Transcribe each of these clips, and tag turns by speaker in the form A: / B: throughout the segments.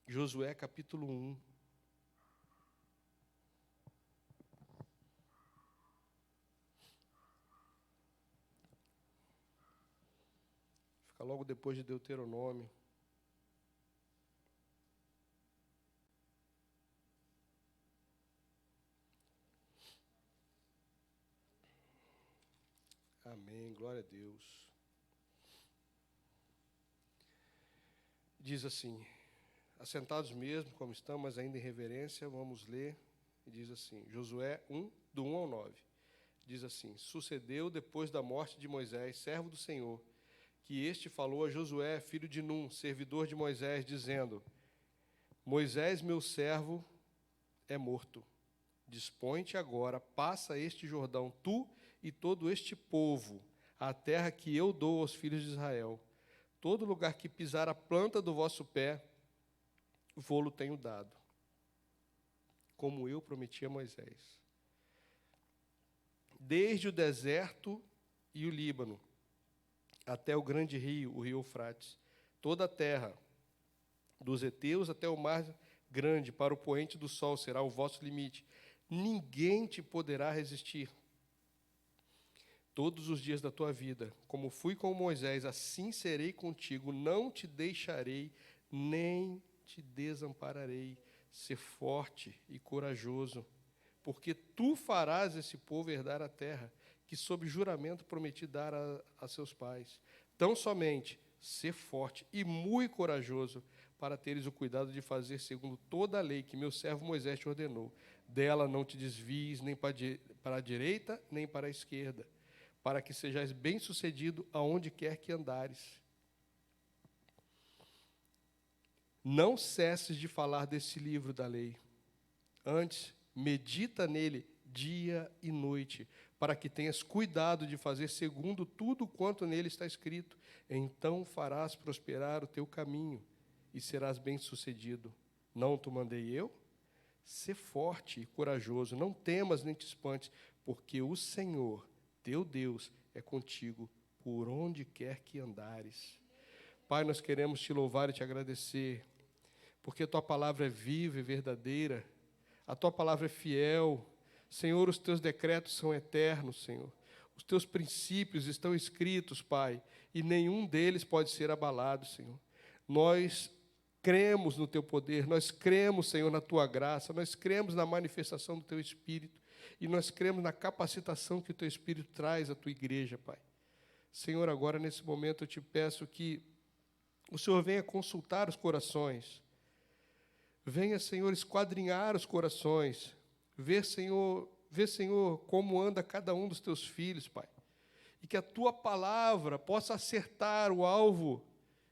A: Josué capítulo 1. Fica logo depois de Deuteronômio. Amém, glória a Deus. Diz assim, assentados mesmo, como estão, mas ainda em reverência, vamos ler. E diz assim, Josué 1, do 1 ao 9. Diz assim, sucedeu depois da morte de Moisés, servo do Senhor, que este falou a Josué, filho de Num, servidor de Moisés, dizendo, Moisés, meu servo, é morto. Dispõe-te agora, passa este Jordão, tu e todo este povo, a terra que eu dou aos filhos de Israel. Todo lugar que pisar a planta do vosso pé, vô-lo tenho dado, como eu prometi a Moisés. Desde o deserto e o Líbano, até o grande rio, o rio Eufrates, toda a terra, dos heteus até o mar grande, para o poente do sol, será o vosso limite. Ninguém te poderá resistir. Todos os dias da tua vida, como fui com Moisés, assim serei contigo, não te deixarei, nem te desampararei. Ser forte e corajoso, porque tu farás esse povo herdar a terra, que sob juramento prometi dar a seus pais. Tão somente, ser forte e muito corajoso, para teres o cuidado de fazer segundo toda a lei que meu servo Moisés te ordenou. Dela não te desvies nem para a direita, nem para a esquerda, para que sejais bem-sucedido aonde quer que andares. Não cesses de falar desse livro da lei. Antes, medita nele dia e noite, para que tenhas cuidado de fazer segundo tudo quanto nele está escrito. Então farás prosperar o teu caminho e serás bem-sucedido. Não te mandei eu? Sê forte e corajoso, não temas nem te espantes, porque o Senhor, teu Deus, é contigo por onde quer que andares. Pai, nós queremos te louvar e te agradecer, porque a tua palavra é viva e verdadeira, a tua palavra é fiel. Senhor, os teus decretos são eternos, Senhor. Os teus princípios estão escritos, Pai, e nenhum deles pode ser abalado, Senhor. Nós cremos no teu poder, nós cremos, Senhor, na tua graça, nós cremos na manifestação do teu Espírito, e nós cremos na capacitação que o teu Espírito traz à tua igreja, Pai. Senhor, agora nesse momento eu te peço que o Senhor venha consultar os corações, venha, Senhor, esquadrinhar os corações, ver, Senhor, como anda cada um dos teus filhos, Pai, e que a tua palavra possa acertar o alvo,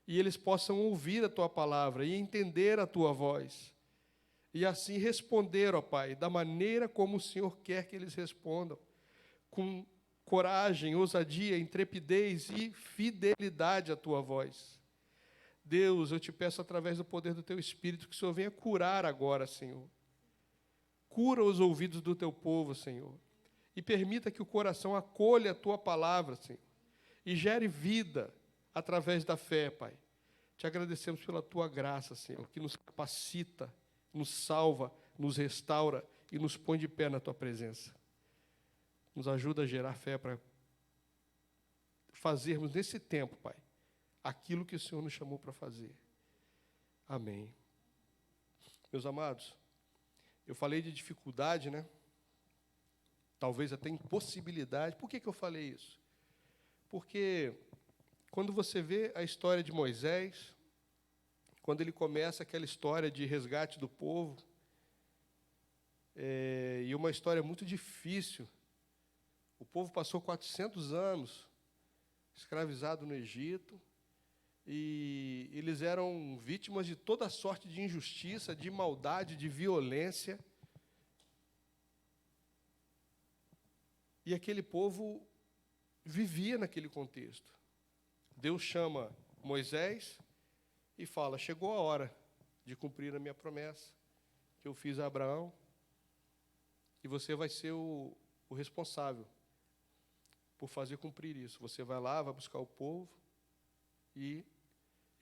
A: e eles possam ouvir a tua palavra e entender a tua voz, e assim responder, ó Pai, da maneira como o Senhor quer que eles respondam, com coragem, ousadia, intrepidez e fidelidade à tua voz. Deus, eu te peço através do poder do teu Espírito que o Senhor venha curar agora, Senhor. Cura os ouvidos do teu povo, Senhor, e permita que o coração acolha a tua palavra, Senhor, e gere vida através da fé, Pai. Te agradecemos pela tua graça, Senhor, que nos capacita, nos salva, nos restaura e nos põe de pé na tua presença. Nos ajuda a gerar fé para fazermos nesse tempo, Pai, aquilo que o Senhor nos chamou para fazer. Amém. Meus amados, eu falei de dificuldade, né? Talvez até impossibilidade. Por que eu falei isso? Porque quando você vê a história de Moisés, quando ele começa aquela história de resgate do povo, e uma história muito difícil. O povo passou 400 anos escravizado no Egito, e eles eram vítimas de toda sorte de injustiça, de maldade, de violência. E aquele povo vivia naquele contexto. Deus chama Moisés e fala, chegou a hora de cumprir a minha promessa, que eu fiz a Abraão, e você vai ser o responsável por fazer cumprir isso. Você vai lá, vai buscar o povo, e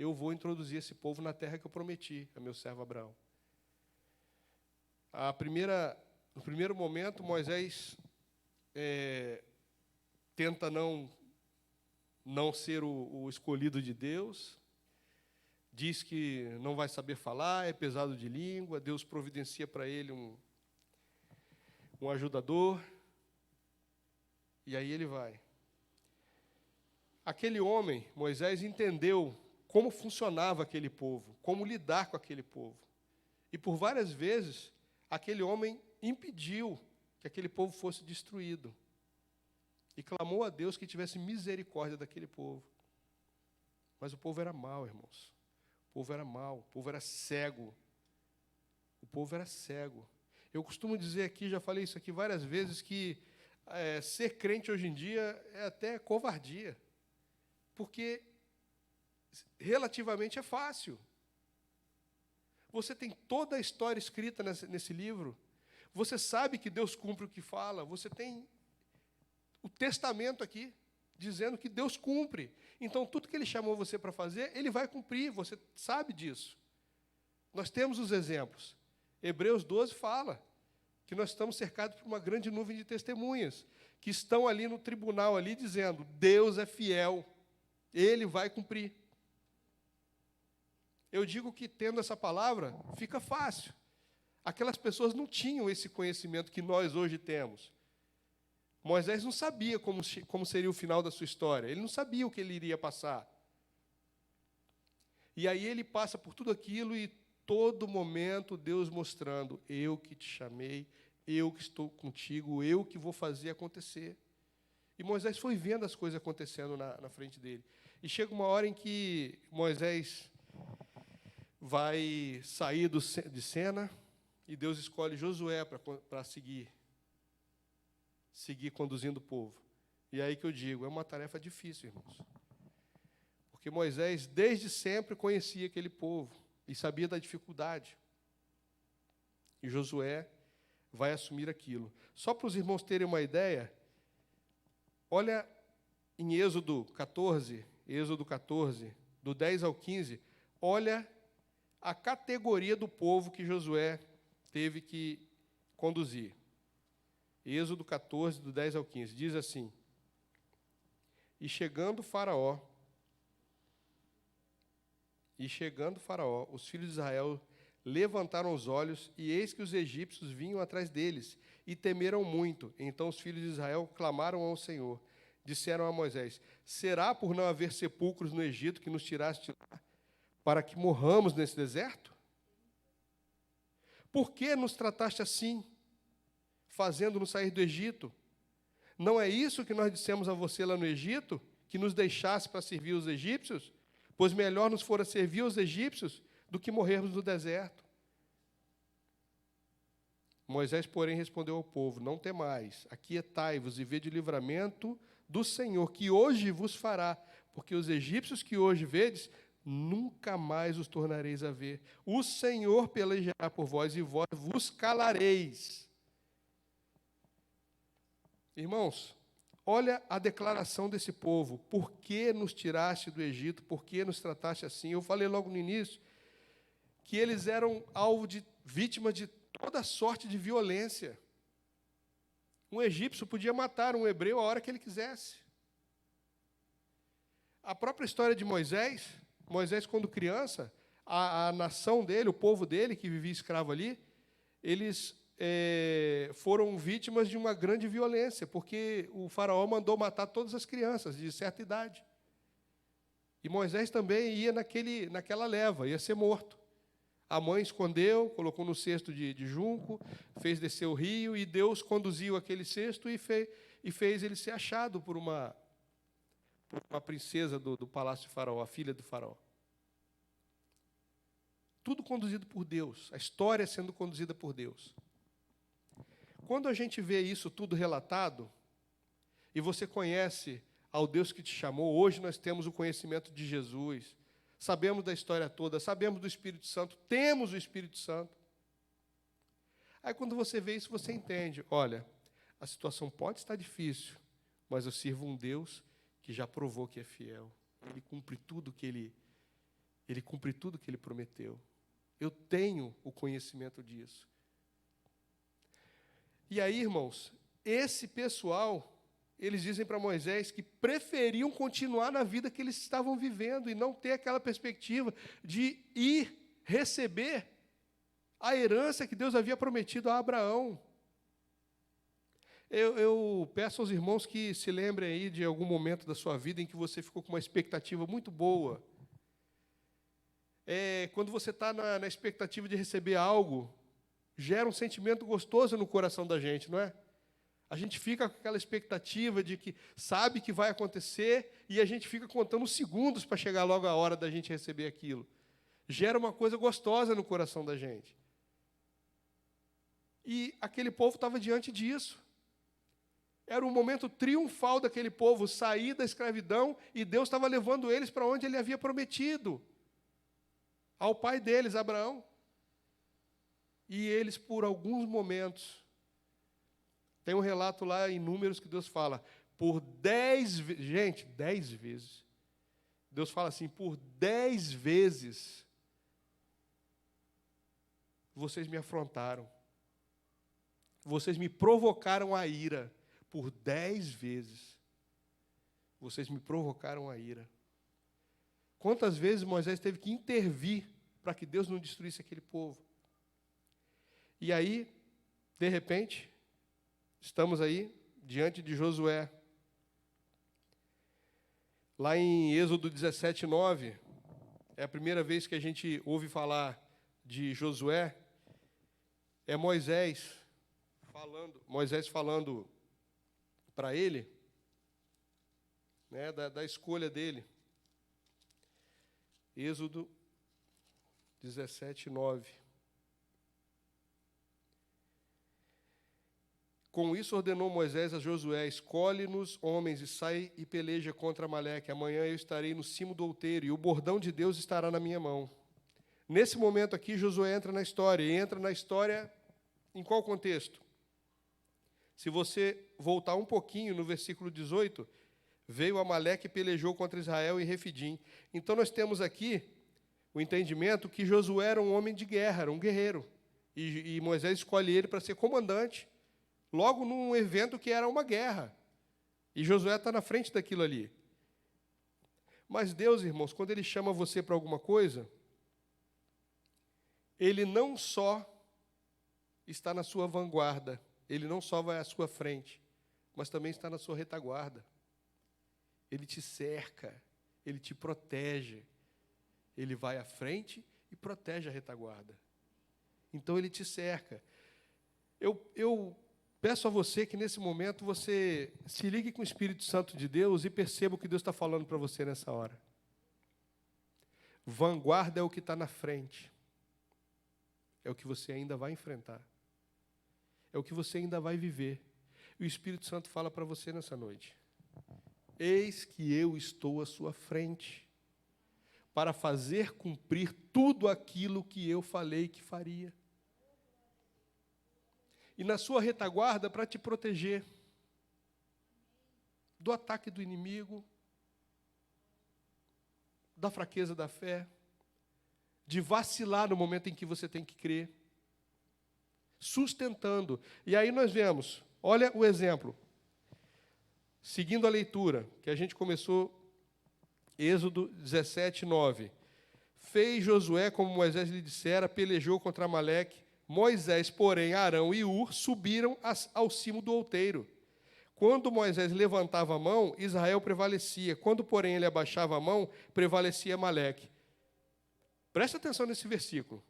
A: eu vou introduzir esse povo na terra que eu prometi a meu servo Abraão. No primeiro momento, Moisés tenta não ser o escolhido de Deus, diz que não vai saber falar, é pesado de língua, Deus providencia para ele um ajudador, e aí ele vai. Aquele homem, Moisés, entendeu como funcionava aquele povo, como lidar com aquele povo. E por várias vezes, aquele homem impediu que aquele povo fosse destruído. E clamou a Deus que tivesse misericórdia daquele povo. Mas o povo era mau, irmãos. O povo era mau, o povo era cego. O povo era cego. Eu costumo dizer aqui, já falei isso aqui várias vezes, que ser crente hoje em dia é até covardia. Porque relativamente é fácil. Você tem toda a história escrita nesse livro. Você sabe que Deus cumpre o que fala. Você tem o testamento aqui, dizendo que Deus cumpre. Então, tudo que Ele chamou você para fazer, Ele vai cumprir. Você sabe disso. Nós temos os exemplos. Hebreus 12 fala que nós estamos cercados por uma grande nuvem de testemunhas, que estão ali no tribunal, ali dizendo, Deus é fiel, Ele vai cumprir. Eu digo que, tendo essa palavra, fica fácil. Aquelas pessoas não tinham esse conhecimento que nós hoje temos. Moisés não sabia como seria o final da sua história. Ele não sabia o que ele iria passar. E aí ele passa por tudo aquilo e, todo momento, Deus mostrando, eu que te chamei, eu que estou contigo, eu que vou fazer acontecer. E Moisés foi vendo as coisas acontecendo na frente dele. E chega uma hora em que Moisés vai sair de cena e Deus escolhe Josué para seguir conduzindo o povo. E aí que eu digo, é uma tarefa difícil, irmãos. Porque Moisés, desde sempre, conhecia aquele povo e sabia da dificuldade. E Josué vai assumir aquilo. Só para os irmãos terem uma ideia, olha em Êxodo 14, do 10 ao 15, olha a categoria do povo que Josué teve que conduzir. Êxodo 14, do 10 ao 15, diz assim: E chegando Faraó, os filhos de Israel levantaram os olhos, e eis que os egípcios vinham atrás deles, e temeram muito. Então os filhos de Israel clamaram ao Senhor. Disseram a Moisés, será por não haver sepulcros no Egito que nos tiraste lá, para que morramos nesse deserto? Por que nos trataste assim, fazendo-nos sair do Egito? Não é isso que nós dissemos a você lá no Egito, que nos deixasse para servir os egípcios? Pois melhor nos fora servir os egípcios do que morrermos no deserto. Moisés, porém, respondeu ao povo, não temais, aquietai-vos e vede o livramento do Senhor, que hoje vos fará, porque os egípcios que hoje vedes, nunca mais os tornareis a ver. O Senhor pelejará por vós, e vós vos calareis. Irmãos, olha a declaração desse povo. Por que nos tiraste do Egito? Por que nos trataste assim? Eu falei logo no início que eles eram vítimas de toda sorte de violência. Um egípcio podia matar um hebreu a hora que ele quisesse. A própria história de Moisés, quando criança, a nação dele, o povo dele, que vivia escravo ali, eles foram vítimas de uma grande violência, porque o faraó mandou matar todas as crianças de certa idade. E Moisés também ia naquela leva, ia ser morto. A mãe escondeu, colocou no cesto de junco, fez descer o rio, e Deus conduziu aquele cesto e fez ele ser achado por uma princesa do palácio de Faraó, a filha do Faraó. Tudo conduzido por Deus, a história sendo conduzida por Deus. Quando a gente vê isso tudo relatado, e você conhece ao Deus que te chamou, hoje nós temos o conhecimento de Jesus, sabemos da história toda, sabemos do Espírito Santo, temos o Espírito Santo. Aí quando você vê isso, você entende, olha, a situação pode estar difícil, mas eu sirvo um Deus que já provou que é fiel. Ele cumpre tudo que Ele cumpre tudo que Ele prometeu. Eu tenho o conhecimento disso. E aí, irmãos, esse pessoal, eles dizem para Moisés que preferiam continuar na vida que eles estavam vivendo e não ter aquela perspectiva de ir receber a herança que Deus havia prometido a Abraão. Eu peço aos irmãos que se lembrem aí de algum momento da sua vida em que você ficou com uma expectativa muito boa. Quando você está na expectativa de receber algo, gera um sentimento gostoso no coração da gente, não é? A gente fica com aquela expectativa de que sabe que vai acontecer e a gente fica contando os segundos para chegar logo a hora da gente receber aquilo. Gera uma coisa gostosa no coração da gente. E aquele povo estava diante disso. Era um momento triunfal daquele povo sair da escravidão e Deus estava levando eles para onde Ele havia prometido ao pai deles, Abraão. E eles, por alguns momentos, tem um relato lá em Números que Deus fala, por 10 vezes, gente, 10 vezes, Deus fala assim, por 10 vezes, vocês me afrontaram, vocês me provocaram a ira, por 10 vezes, vocês me provocaram a ira. Quantas vezes Moisés teve que intervir para que Deus não destruísse aquele povo? E aí, de repente, estamos aí diante de Josué. Lá em Êxodo 17, 9, é a primeira vez que a gente ouve falar de Josué. É Moisés falando para ele, né, da escolha dele. Êxodo 17, 9. Com isso ordenou Moisés a Josué, escolhe-nos homens e sai e peleja contra Amaleque. Amanhã eu estarei no cimo do outeiro e o bordão de Deus estará na minha mão. Nesse momento aqui, Josué entra na história. E entra na história em qual contexto? Se você voltar um pouquinho no versículo 18, veio Amaleque e pelejou contra Israel em Refidim. Então nós temos aqui o entendimento que Josué era um homem de guerra, era um guerreiro. E Moisés escolhe ele para ser comandante, logo num evento que era uma guerra. E Josué está na frente daquilo ali. Mas Deus, irmãos, quando Ele chama você para alguma coisa, Ele não só está na sua vanguarda, Ele não só vai à sua frente, mas também está na sua retaguarda. Ele te cerca, Ele te protege. Ele vai à frente e protege a retaguarda. Então, Ele te cerca. Eu peço a você que, nesse momento, você se ligue com o Espírito Santo de Deus e perceba o que Deus está falando para você nessa hora. Vanguarda é o que está na frente. É o que você ainda vai enfrentar. É o que você ainda vai viver. E o Espírito Santo fala para você nessa noite. Eis que eu estou à sua frente, para fazer cumprir tudo aquilo que eu falei que faria. E na sua retaguarda para te proteger do ataque do inimigo, da fraqueza da fé, de vacilar no momento em que você tem que crer, sustentando. E aí nós vemos, olha o exemplo, seguindo a leitura, que a gente começou, Êxodo 17, 9. Fez Josué como Moisés lhe dissera, pelejou contra Amaleque. Moisés, porém, Arão e Ur subiram ao cimo do outeiro. Quando Moisés levantava a mão, Israel prevalecia. Quando, porém, ele abaixava a mão, prevalecia Amaleque. Presta atenção nesse versículo.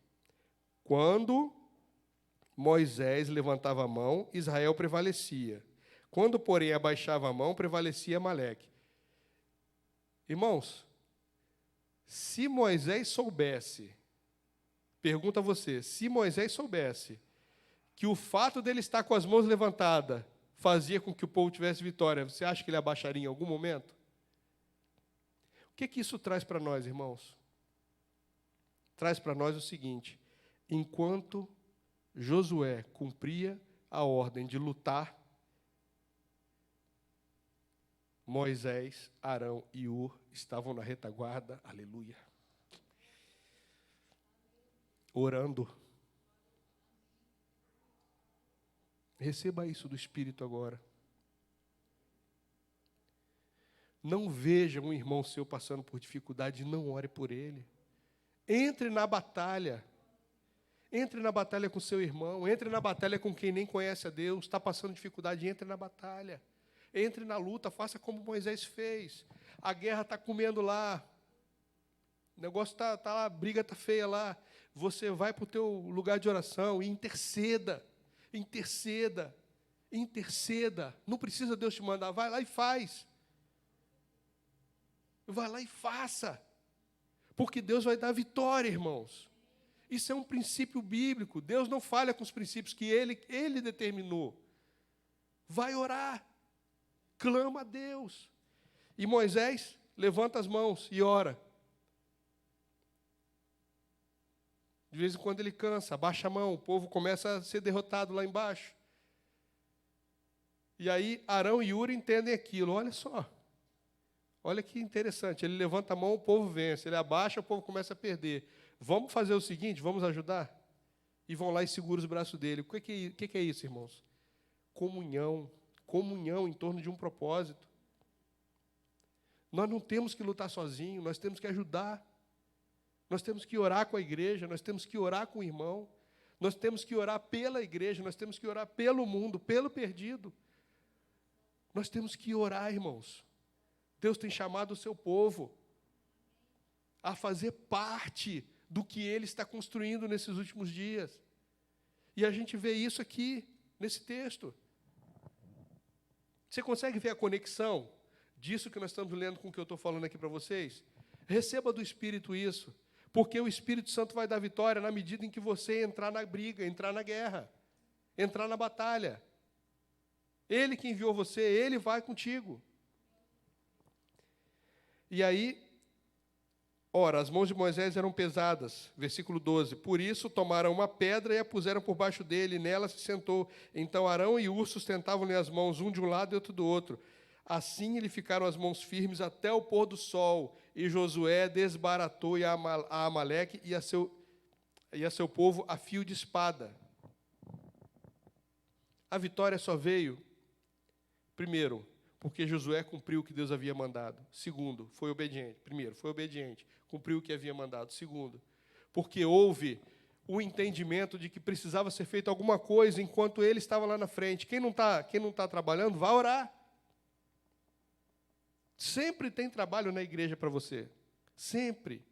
A: Quando Moisés levantava a mão, Israel prevalecia. Quando, porém, abaixava a mão, prevalecia Amaleque. Irmãos, se Moisés soubesse, pergunta a você, se Moisés soubesse que o fato dele estar com as mãos levantadas fazia com que o povo tivesse vitória, você acha que ele abaixaria em algum momento? O que isso traz para nós, irmãos? Traz para nós o seguinte: enquanto Josué cumpria a ordem de lutar, Moisés, Arão e Ur estavam na retaguarda, aleluia. orando. Receba isso do Espírito agora. Não veja um irmão seu passando por dificuldade e não ore por ele. Entre na batalha. Entre na batalha com seu irmão. Entre na batalha com quem nem conhece a Deus. Está passando dificuldade, entre na batalha. Entre na luta, faça como Moisés fez. A guerra está comendo lá. O negócio está lá, a briga está feia lá. Você vai para o teu lugar de oração e interceda. Interceda. Interceda. Não precisa Deus te mandar. Vai lá e faz. Vai lá e faça. Porque Deus vai dar vitória, irmãos. Isso é um princípio bíblico. Deus não falha com os princípios que Ele determinou. Vai orar. Clama a Deus. E Moisés levanta as mãos e ora. De vez em quando ele cansa, abaixa a mão, o povo começa a ser derrotado lá embaixo. E aí Arão e Hur entendem aquilo. Olha só. Olha que interessante. Ele levanta a mão, o povo vence. Ele abaixa, o povo começa a perder. Vamos fazer o seguinte, vamos ajudar? E vão lá e seguram os braços dele. O que é isso, irmãos? Comunhão. Comunhão em torno de um propósito. Nós não temos que lutar sozinhos, nós temos que ajudar. Nós temos que orar com a igreja, nós temos que orar com o irmão. Nós temos que orar pela igreja, nós temos que orar pelo mundo, pelo perdido. Nós temos que orar, irmãos. Deus tem chamado o seu povo a fazer parte do que Ele está construindo nesses últimos dias. E a gente vê isso aqui, nesse texto. Você consegue ver a conexão disso que nós estamos lendo com o que eu estou falando aqui para vocês? Receba do Espírito isso, porque o Espírito Santo vai dar vitória na medida em que você entrar na briga, entrar na guerra, entrar na batalha. Ele que enviou você, Ele vai contigo. E aí, ora, as mãos de Moisés eram pesadas, versículo 12. Por isso tomaram uma pedra e a puseram por baixo dele, e nela se sentou. Então Arão e Hur sustentavam-lhe as mãos, um de um lado e outro do outro. Assim lhe ficaram as mãos firmes até o pôr do sol, e Josué desbaratou a Amaleque e a seu povo a fio de espada. A vitória só veio, primeiro, porque Josué cumpriu o que Deus havia mandado. Segundo, foi obediente. Primeiro, foi obediente, cumpriu o que havia mandado. Segundo, porque houve o entendimento de que precisava ser feito alguma coisa enquanto ele estava lá na frente. Quem não está trabalhando, vá orar. Sempre tem trabalho na igreja para você. Sempre.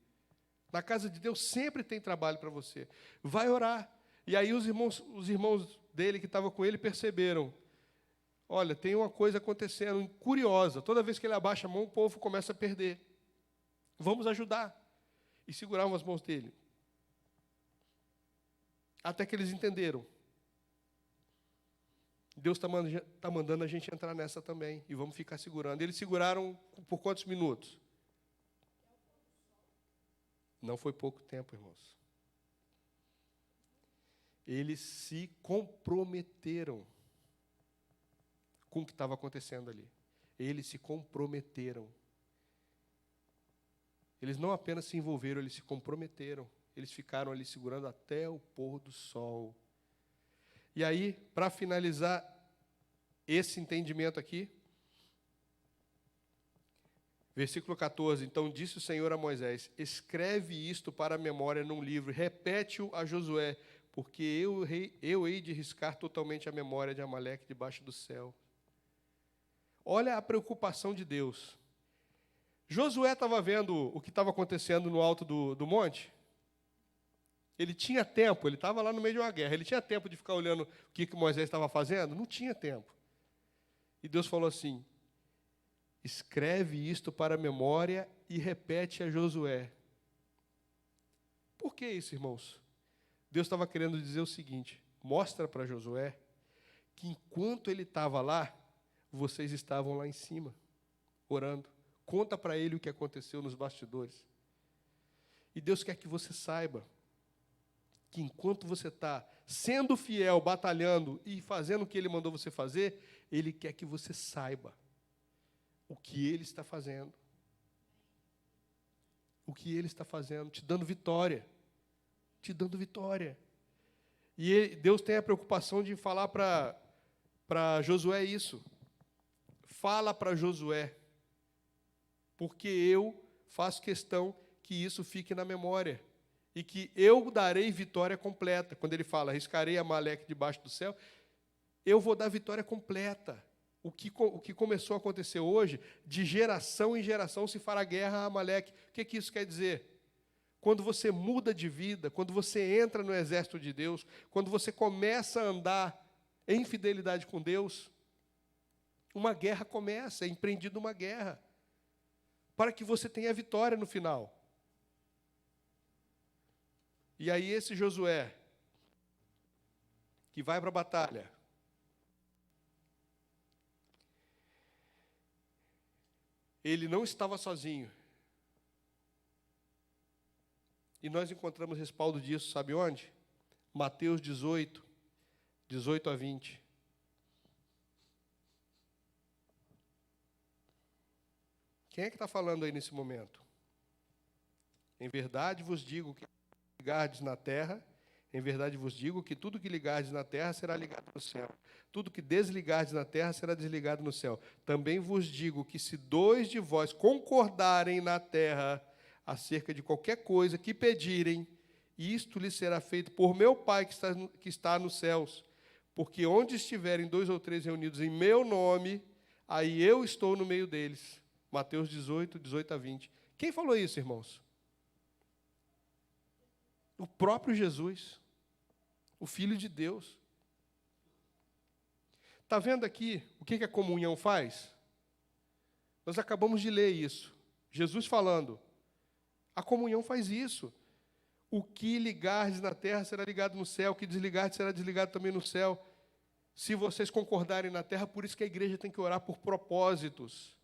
A: Na casa de Deus sempre tem trabalho para você. Vai orar. E aí os irmãos dele que estavam com ele perceberam. Olha, tem uma coisa acontecendo curiosa. Toda vez que ele abaixa a mão, o povo começa a perder. Vamos ajudar. E seguravam as mãos dele. Até que eles entenderam. Deus está mandando a gente entrar nessa também. E vamos ficar segurando. Eles seguraram por quantos minutos? Não foi pouco tempo, irmãos. Eles se comprometeram com o que estava acontecendo ali. Eles se comprometeram. Eles não apenas se envolveram, eles se comprometeram. Eles ficaram ali segurando até o pôr do sol. E aí, para finalizar esse entendimento aqui, versículo 14, então disse o Senhor a Moisés, escreve isto para a memória num livro, repete-o a Josué, porque eu hei de riscar totalmente a memória de Amaleque debaixo do céu. Olha a preocupação de Deus. Josué estava vendo o que estava acontecendo no alto do monte. Ele tinha tempo, ele estava lá no meio de uma guerra. Ele tinha tempo de ficar olhando o que Moisés estava fazendo? Não tinha tempo. E Deus falou assim, escreve isto para a memória e repete a Josué. Por que isso, irmãos? Deus estava querendo dizer o seguinte, mostra para Josué que enquanto ele estava lá, vocês estavam lá em cima, orando. Conta para ele o que aconteceu nos bastidores. E Deus quer que você saiba que enquanto você está sendo fiel, batalhando e fazendo o que Ele mandou você fazer, Ele quer que você saiba o que Ele está fazendo. O que Ele está fazendo, te dando vitória. te dando vitória. E Deus tem a preocupação de falar para Josué isso. Fala para Josué, porque eu faço questão que isso fique na memória. E que eu darei vitória completa. Quando ele fala, arriscarei Amaleque debaixo do céu, eu vou dar vitória completa. O que começou a acontecer hoje, de geração em geração se fará guerra a Amaleque. O que isso quer dizer? Quando você muda de vida, quando você entra no exército de Deus, quando você começa a andar em fidelidade com Deus, uma guerra começa, é empreendida uma guerra, para que você tenha vitória no final. E aí esse Josué, que vai para a batalha, ele não estava sozinho. E nós encontramos respaldo disso, sabe onde? Mateus 18, 18 a 20. Quem é que está falando aí nesse momento? Em verdade vos digo que ligardes na terra, em verdade vos digo que tudo que ligardes na terra será ligado no céu. Tudo que desligardes na terra será desligado no céu. Também vos digo que se 2 de vós concordarem na terra acerca de qualquer coisa que pedirem, isto lhes será feito por meu Pai que está nos céus. Porque onde estiverem 2 ou 3 reunidos em meu nome, aí eu estou no meio deles. Mateus 18, 18 a 20. Quem falou isso, irmãos? O próprio Jesus, o Filho de Deus. Está vendo aqui o que a comunhão faz? Nós acabamos de ler isso. Jesus falando. A comunhão faz isso. O que ligardes na terra será ligado no céu, o que desligardes será desligado também no céu. Se vocês concordarem na terra, por isso que a igreja tem que orar por propósitos.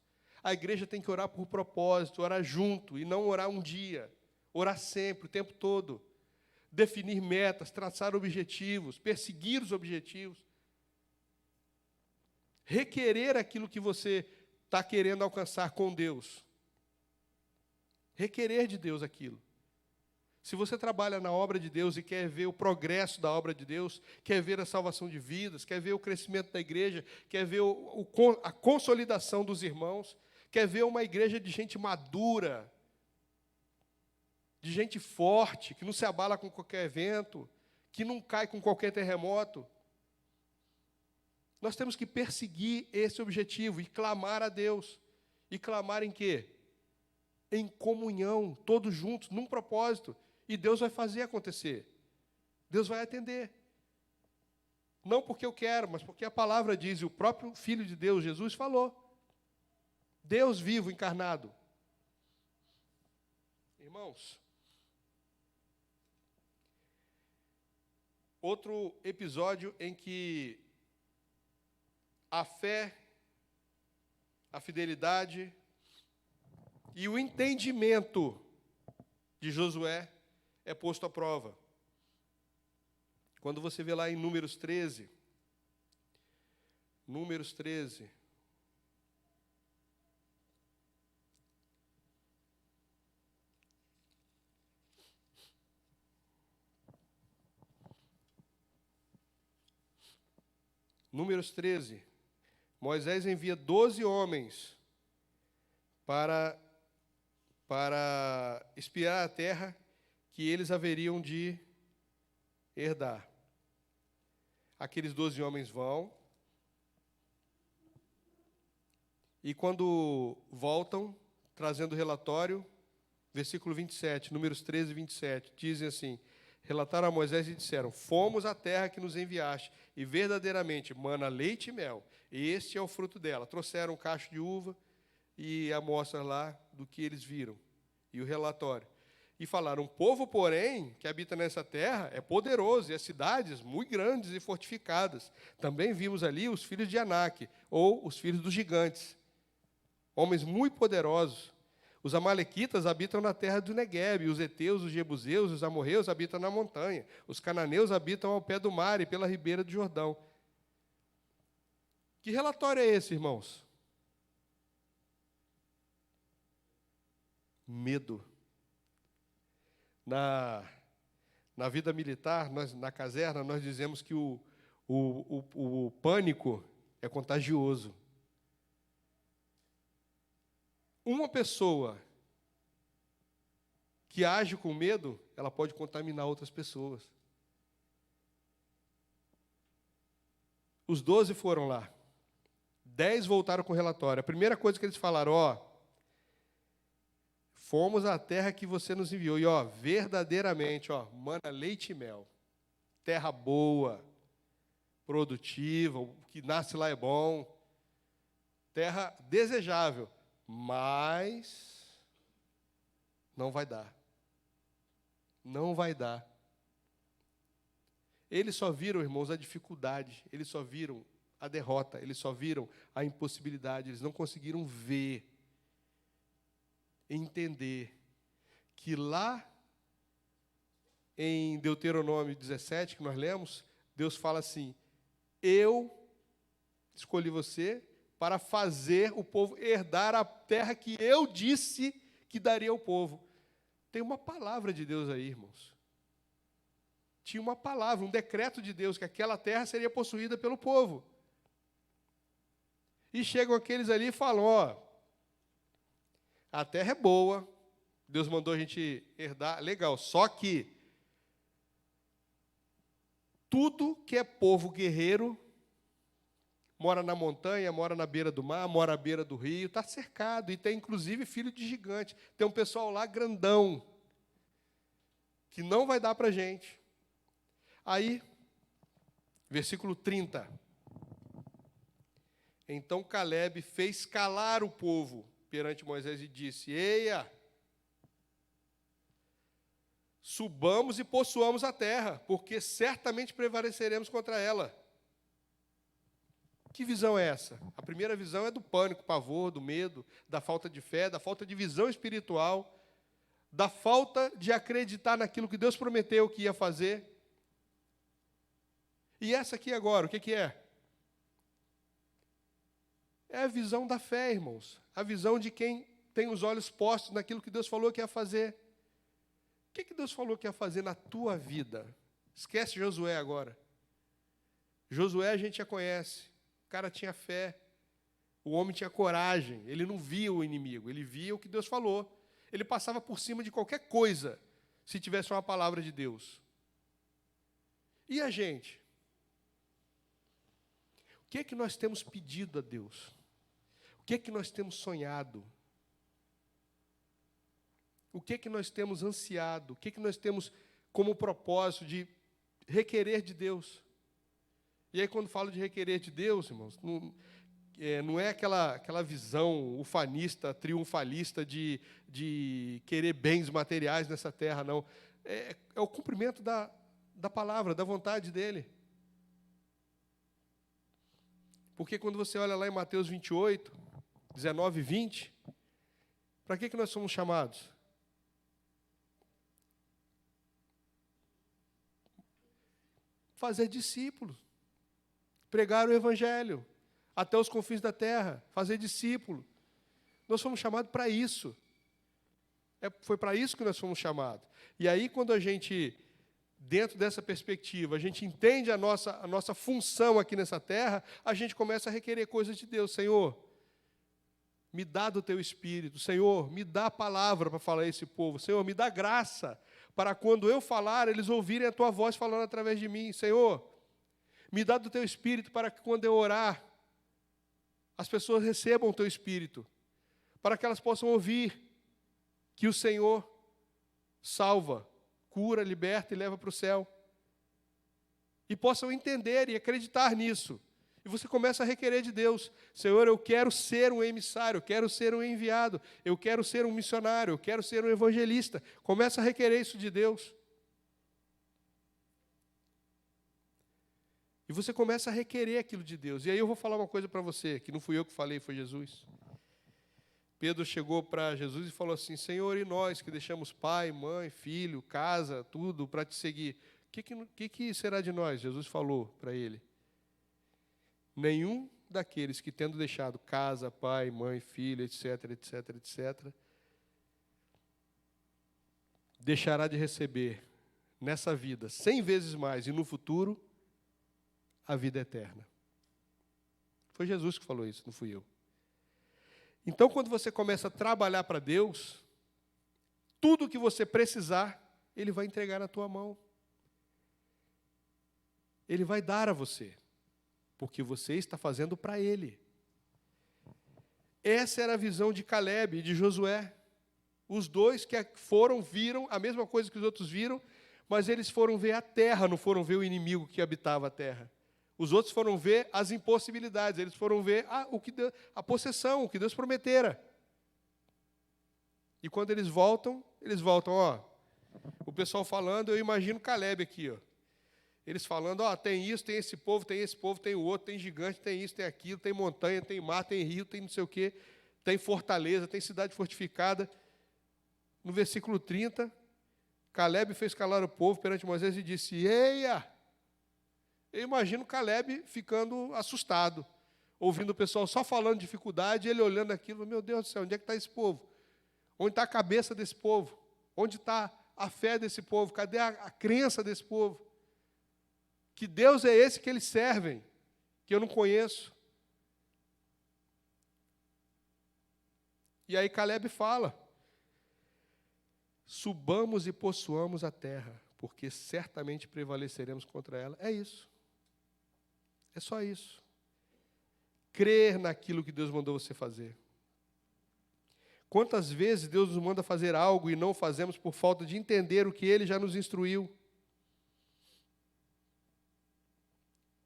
A: A igreja tem que orar por propósito, orar junto, e não orar um dia. Orar sempre, o tempo todo. Definir metas, traçar objetivos, perseguir os objetivos. Requerer aquilo que você está querendo alcançar com Deus. Requerer de Deus aquilo. Se você trabalha na obra de Deus e quer ver o progresso da obra de Deus, quer ver a salvação de vidas, quer ver o crescimento da igreja, quer ver a consolidação dos irmãos, quer ver uma igreja de gente madura, de gente forte, que não se abala com qualquer evento, que não cai com qualquer terremoto, nós temos que perseguir esse objetivo e clamar a Deus. E clamar em quê? Em comunhão, todos juntos, num propósito. E Deus vai fazer acontecer. Deus vai atender. Não porque eu quero, mas porque a palavra diz, e o próprio Filho de Deus, Jesus, falou. Deus vivo, encarnado. Irmãos, outro episódio em que a fé, a fidelidade e o entendimento de Josué é posto à prova. Quando você vê lá em Números 13, Números 13, Números 13, Moisés envia 12 homens para espiar a terra que eles haveriam de herdar. Aqueles 12 homens vão, e quando voltam, trazendo relatório, versículo 27, Números 13, 27, dizem assim, relataram a Moisés e disseram, fomos à terra que nos enviaste, e verdadeiramente mana leite e mel, e este é o fruto dela. Trouxeram um cacho de uva e amostras lá do que eles viram, e o relatório. E falaram, o povo, porém, que habita nessa terra, é poderoso, e as cidades muito grandes e fortificadas. Também vimos ali os filhos de Anak, ou os filhos dos gigantes, homens muito poderosos. Os amalequitas habitam na terra do Neguebe, os heteus, os jebuseus, os amorreus habitam na montanha, os cananeus habitam ao pé do mar e pela ribeira do Jordão. Que relatório é esse, irmãos? Medo. Na vida militar, na caserna, nós dizemos que o pânico é contagioso. Uma pessoa que age com medo, ela pode contaminar outras pessoas. Os 12 foram lá. 10 voltaram com o relatório. A primeira coisa que eles falaram, fomos à terra que você nos enviou. E, verdadeiramente, mana leite e mel. Terra boa, produtiva, o que nasce lá é bom. Terra desejável, mas não vai dar. Não vai dar. Eles só viram, irmãos, a dificuldade, eles só viram a derrota, eles só viram a impossibilidade, eles não conseguiram ver, entender que lá em Deuteronômio 17, que nós lemos, Deus fala assim: eu escolhi você para fazer o povo herdar a terra que eu disse que daria ao povo. Tem uma palavra de Deus aí, irmãos. Tinha uma palavra, um decreto de Deus, que aquela terra seria possuída pelo povo. E chegam aqueles ali e falam, a terra é boa, Deus mandou a gente herdar, legal, só que tudo que é povo guerreiro, mora na montanha, mora na beira do mar, mora à beira do rio, está cercado, e tem inclusive filho de gigante. Tem um pessoal lá grandão, que não vai dar para a gente. Aí, versículo 30. Então Calebe fez calar o povo perante Moisés e disse: eia, subamos e possuamos a terra, porque certamente prevaleceremos contra ela. Que visão é essa? A primeira visão é do pânico, pavor, do medo, da falta de fé, da falta de visão espiritual, da falta de acreditar naquilo que Deus prometeu que ia fazer. E essa aqui agora, o que é? É a visão da fé, irmãos. A visão de quem tem os olhos postos naquilo que Deus falou que ia fazer. O que Deus falou que ia fazer na tua vida? Esquece Josué agora. Josué a gente já conhece. O cara tinha fé. O homem tinha coragem. Ele não via o inimigo. Ele via o que Deus falou. Ele passava por cima de qualquer coisa, se tivesse uma palavra de Deus. E a gente? O que é que nós temos pedido a Deus? O que é que nós temos sonhado? O que é que nós temos ansiado? O que é que nós temos como propósito de requerer de Deus? E aí, quando falo de requerer de Deus, irmãos, não é aquela visão ufanista, triunfalista de querer bens materiais nessa terra, não. É o cumprimento da palavra, da vontade dEle. Porque quando você olha lá em Mateus 28, 19 e 20, para que nós somos chamados? Fazer discípulos, pregar o Evangelho até os confins da terra, fazer discípulo. Nós fomos chamados para isso. Foi para isso que nós fomos chamados. E aí, quando a gente, dentro dessa perspectiva, a gente entende a nossa função aqui nessa terra, a gente começa a requerer coisas de Deus. Senhor, me dá do teu Espírito. Senhor, me dá a palavra para falar a esse povo. Senhor, me dá graça para quando eu falar, eles ouvirem a tua voz falando através de mim. Senhor, me dá do teu Espírito para que quando eu orar, as pessoas recebam o teu Espírito, para que elas possam ouvir que o Senhor salva, cura, liberta e leva para o céu. E possam entender e acreditar nisso. E você começa a requerer de Deus: Senhor, eu quero ser um emissário, eu quero ser um enviado, eu quero ser um missionário, eu quero ser um evangelista. Começa a requerer isso de Deus. E você começa a requerer aquilo de Deus. E aí eu vou falar uma coisa para você, que não fui eu que falei, foi Jesus. Pedro chegou para Jesus e falou assim: Senhor, e nós que deixamos pai, mãe, filho, casa, tudo para te seguir, o que será de nós? Jesus falou para ele: nenhum daqueles que, tendo deixado casa, pai, mãe, filho, etc., etc., etc., deixará de receber nessa vida 100 vezes mais e no futuro, a vida eterna. Foi Jesus que falou isso, não fui eu. Então, quando você começa a trabalhar para Deus, tudo que você precisar, Ele vai entregar na tua mão. Ele vai dar a você, porque você está fazendo para Ele. Essa era a visão de Caleb e de Josué. Os dois que viram a mesma coisa que os outros viram, mas eles foram ver a terra, não foram ver o inimigo que habitava a terra. Os outros foram ver as impossibilidades, eles foram ver a possessão, o que Deus prometera. E quando eles voltam, ó, o pessoal falando, eu imagino Caleb aqui, ó. Eles falando, ó, tem isso, tem esse povo, tem o outro, tem gigante, tem isso, tem aquilo, tem montanha, tem mar, tem rio, tem não sei o quê, tem fortaleza, tem cidade fortificada. No versículo 30, Caleb fez calar o povo perante Moisés e disse, eia! Eu imagino Caleb ficando assustado, ouvindo o pessoal só falando de dificuldade, ele olhando aquilo, meu Deus do céu, onde é que está esse povo? Onde está a cabeça desse povo? Onde está a fé desse povo? Cadê a crença desse povo? Que Deus é esse que eles servem, que eu não conheço? E aí Caleb fala, subamos e possuamos a terra, porque certamente prevaleceremos contra ela. É isso. É só isso. Crer naquilo que Deus mandou você fazer. Quantas vezes Deus nos manda fazer algo e não fazemos por falta de entender o que Ele já nos instruiu?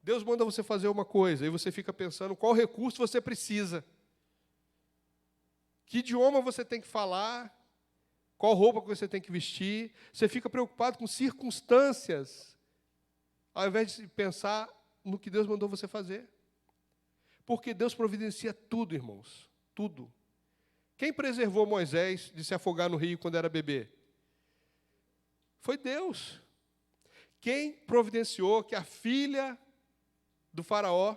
A: Deus manda você fazer uma coisa, e você fica pensando qual recurso você precisa. Que idioma você tem que falar, qual roupa que você tem que vestir. Você fica preocupado com circunstâncias, ao invés de pensar no que Deus mandou você fazer. Porque Deus providencia tudo, irmãos, tudo. Quem preservou Moisés de se afogar no rio quando era bebê? Foi Deus. Quem providenciou que a filha do faraó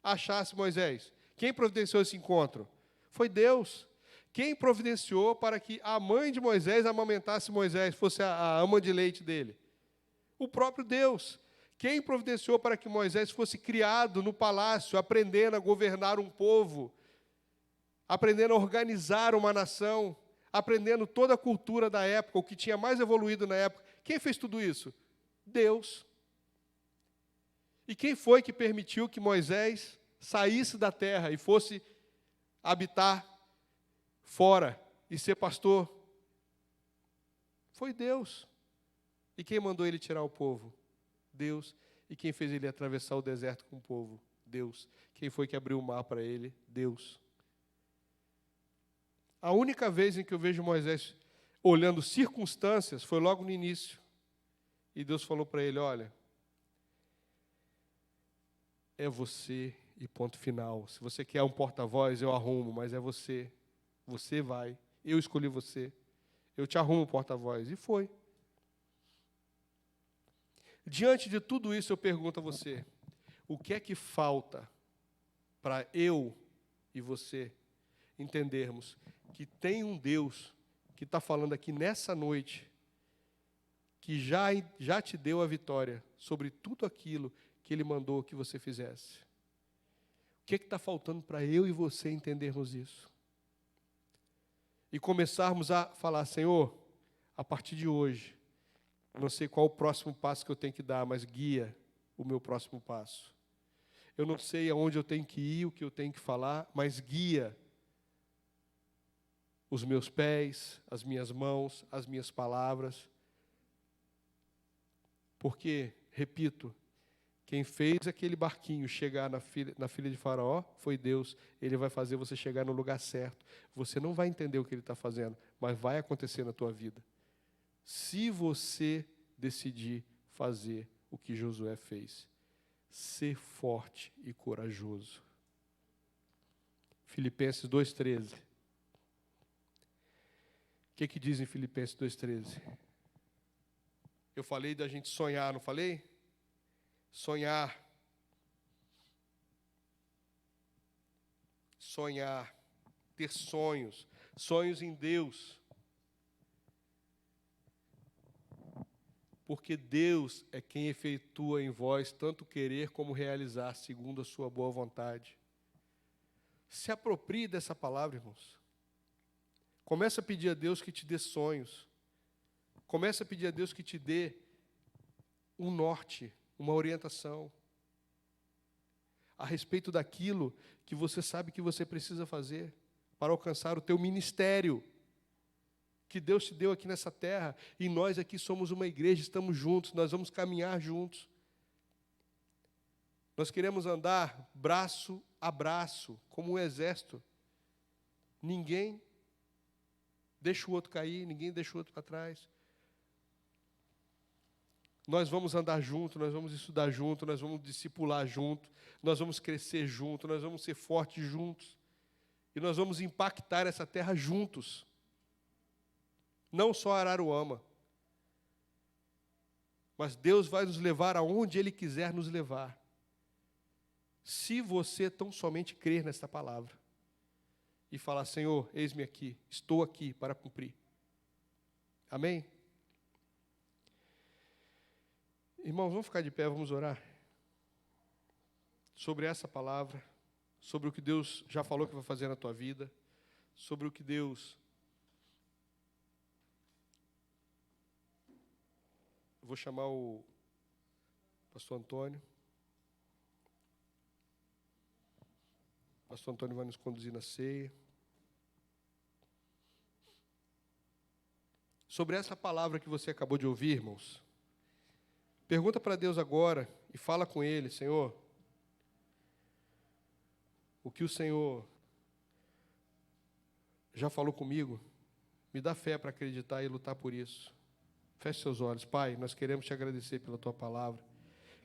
A: achasse Moisés? Quem providenciou esse encontro? Foi Deus. Quem providenciou para que a mãe de Moisés amamentasse Moisés, fosse a ama de leite dele? O próprio Deus. Quem providenciou para que Moisés fosse criado no palácio, aprendendo a governar um povo, aprendendo a organizar uma nação, aprendendo toda a cultura da época, o que tinha mais evoluído na época? Quem fez tudo isso? Deus. E quem foi que permitiu que Moisés saísse da terra e fosse habitar fora e ser pastor? Foi Deus. E quem mandou ele tirar o povo? Deus. E quem fez ele atravessar o deserto com o povo? Deus. Quem foi que abriu o mar para ele? Deus. A única vez em que eu vejo Moisés olhando circunstâncias foi logo no início. E Deus falou para ele, olha, é você e ponto final. Se você quer um porta-voz, eu arrumo, mas é você. Você vai. Eu escolhi você. Eu te arrumo o porta-voz. E foi. Diante de tudo isso, eu pergunto a você, o que é que falta para eu e você entendermos que tem um Deus que está falando aqui nessa noite, que já te deu a vitória sobre tudo aquilo que Ele mandou que você fizesse? O que é que está faltando para eu e você entendermos isso? E começarmos a falar, Senhor, a partir de hoje, eu não sei qual o próximo passo que eu tenho que dar, mas guia o meu próximo passo. Eu não sei aonde eu tenho que ir, o que eu tenho que falar, mas guia os meus pés, as minhas mãos, as minhas palavras. Porque, repito, quem fez aquele barquinho chegar na filha de Faraó foi Deus. Ele vai fazer você chegar no lugar certo. Você não vai entender o que Ele está fazendo, mas vai acontecer na tua vida. Se você decidir fazer o que Josué fez, ser forte e corajoso. Filipenses 2,13. O que diz em Filipenses 2,13? Eu falei da gente sonhar, não falei? Sonhar. Sonhar. Ter sonhos. Sonhos em Deus. porque Deus é quem efetua em vós tanto querer como realizar, segundo a sua boa vontade. Se aproprie dessa palavra, irmãos. Comece a pedir a Deus que te dê sonhos. Comece a pedir a Deus que te dê um norte, uma orientação a respeito daquilo que você sabe que você precisa fazer para alcançar o teu ministério que Deus te deu aqui nessa terra. E nós aqui somos uma igreja, estamos juntos, nós vamos caminhar juntos. Nós queremos andar braço a braço, como um exército. Ninguém deixa o outro cair, ninguém deixa o outro para trás. Nós vamos andar junto, nós vamos estudar junto, nós vamos discipular junto, nós vamos crescer junto, nós vamos ser fortes juntos. E nós vamos impactar essa terra juntos. Não só Araruama, mas Deus vai nos levar aonde Ele quiser nos levar. Se você tão somente crer nesta palavra e falar: Senhor, eis-me aqui, estou aqui para cumprir. Amém? Irmãos, vamos ficar de pé, vamos orar sobre essa palavra, sobre o que Deus já falou que vai fazer na tua vida, sobre o que Deus... Eu vou chamar o pastor Antônio. O pastor Antônio vai nos conduzir na ceia. Sobre essa palavra que você acabou de ouvir, irmãos, pergunta para Deus agora e fala com Ele: Senhor, o que o Senhor já falou comigo, me dá fé para acreditar e lutar por isso. Feche seus olhos. Pai, nós queremos te agradecer pela tua palavra.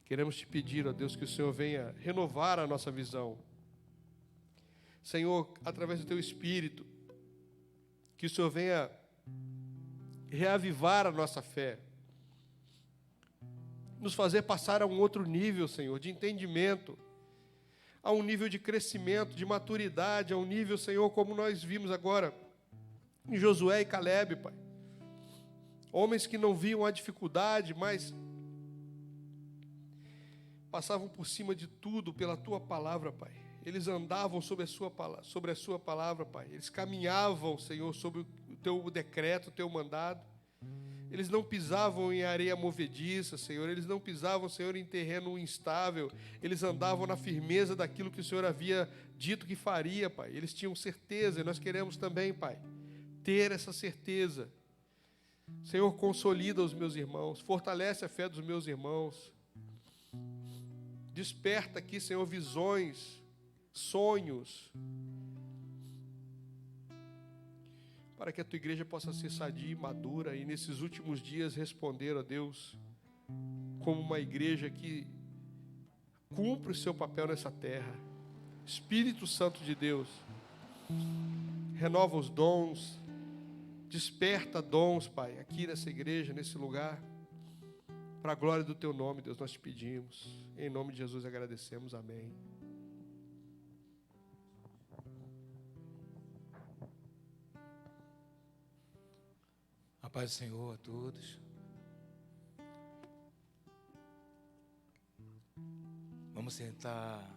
A: Queremos te pedir, ó Deus, que o Senhor venha renovar a nossa visão. Senhor, através do teu Espírito, que o Senhor venha reavivar a nossa fé. Nos fazer passar a um outro nível, Senhor, de entendimento, a um nível de crescimento, de maturidade, a um nível, Senhor, como nós vimos agora em Josué e Calebe, Pai. Homens que não viam a dificuldade, mas passavam por cima de tudo pela tua palavra, Pai. Eles andavam sobre a sua palavra, Pai. Eles caminhavam, Senhor, sobre o teu decreto, o teu mandado. Eles não pisavam em areia movediça, Senhor. Eles não pisavam, Senhor, em terreno instável. Eles andavam na firmeza daquilo que o Senhor havia dito que faria, Pai. Eles tinham certeza, e nós queremos também, Pai, ter essa certeza. Senhor, consolida os meus irmãos, fortalece a fé dos meus irmãos. Desperta aqui, Senhor, visões, sonhos, para que a tua igreja possa ser sadia e madura e nesses últimos dias responder a Deus como uma igreja que cumpre o seu papel nessa terra. Espírito Santo de Deus, renova os dons, desperta dons, Pai, aqui nessa igreja, nesse lugar, para a glória do teu nome, Deus, nós te pedimos. Em nome de Jesus agradecemos, amém.
B: A paz do Senhor a todos. Vamos sentar